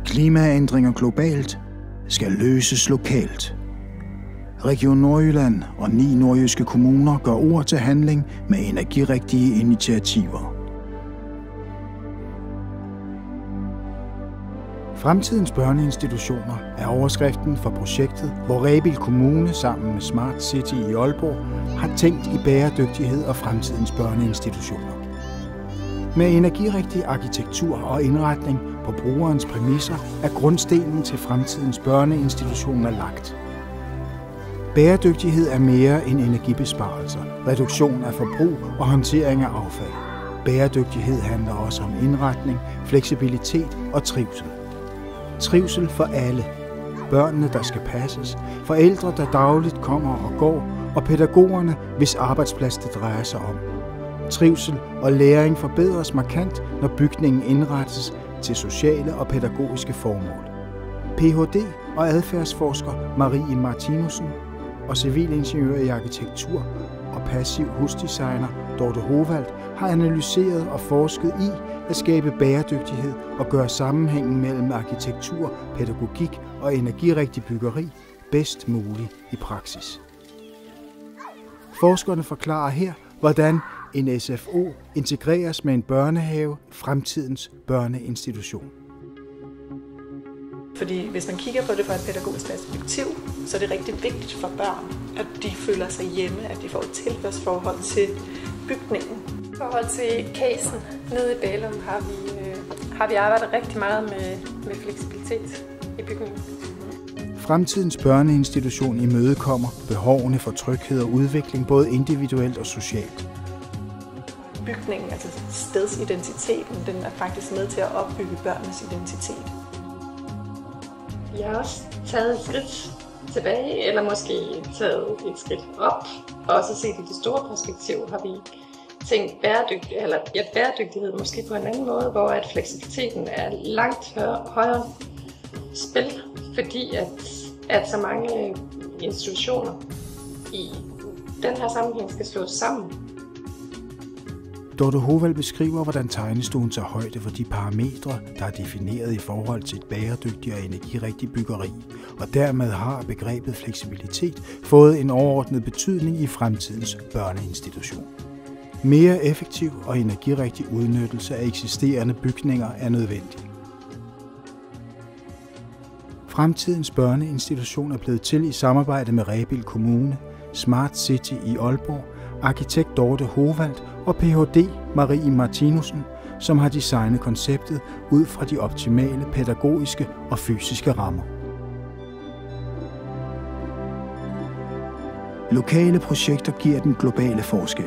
Klimaændringer globalt skal løses lokalt. Region Nordjylland og 9 nordjyske kommuner gør ord til handling med energirigtige initiativer. Fremtidens børneinstitutioner er overskriften for projektet, hvor Rebild Kommune sammen med Smart City i Aalborg har tænkt i bæredygtighed og fremtidens børneinstitutioner. Med energirigtig arkitektur og indretning på brugerens præmisser er grundstenen til fremtidens børneinstitutioner lagt. Bæredygtighed er mere end energibesparelser, reduktion af forbrug og håndtering af affald. Bæredygtighed handler også om indretning, fleksibilitet og trivsel. Trivsel for alle. Børnene, der skal passes, forældre, der dagligt kommer og går, og pædagogerne, hvis arbejdsplads det drejer sig om. Trivsel og læring forbedres markant, når bygningen indrettes til sociale og pædagogiske formål. Ph.D. og adfærdsforsker Marie Martinussen og civilingeniør i arkitektur og passiv husdesigner Dorte Hovald har analyseret og forsket i at skabe bæredygtighed og gøre sammenhængen mellem arkitektur, pædagogik og energirigtig byggeri bedst muligt i praksis. Forskerne forklarer her, hvordan en SFO integreres med en børnehave, fremtidens børneinstitution. Fordi hvis man kigger på det fra et pædagogisk perspektiv, så er det rigtig vigtigt for børn, at de føler sig hjemme, at de får et tilhørsforhold til bygningen. I forhold til casen nede i Bælum har vi arbejdet rigtig meget med fleksibilitet i bygningen. Fremtidens børneinstitution imødekommer behovene for tryghed og udvikling både individuelt og socialt. Bygningen, altså stedsidentiteten, den er faktisk med til at opbygge børnenes identitet. Jeg har også taget et skridt tilbage, eller måske taget et skridt op, og også set i det store perspektiv har vi tænkt bæredygtighed måske på en anden måde, hvor at fleksibiliteten er langt højere spil, fordi at så mange institutioner i den her sammenhæng skal slås sammen. Dorte Hovald beskriver, hvordan tegnestuen tager højde for de parametre, der er defineret i forhold til et bæredygtigt og energirigtigt byggeri, og dermed har begrebet fleksibilitet fået en overordnet betydning i fremtidens børneinstitution. Mere effektiv og energirigtig udnyttelse af eksisterende bygninger er nødvendig. Fremtidens børneinstitution er blevet til i samarbejde med Rebild Kommune, Smart City i Aalborg, arkitekt Dorte Hovald og Ph.D. Marie Martinussen, som har designet konceptet ud fra de optimale pædagogiske og fysiske rammer. Lokale projekter giver den globale forskel.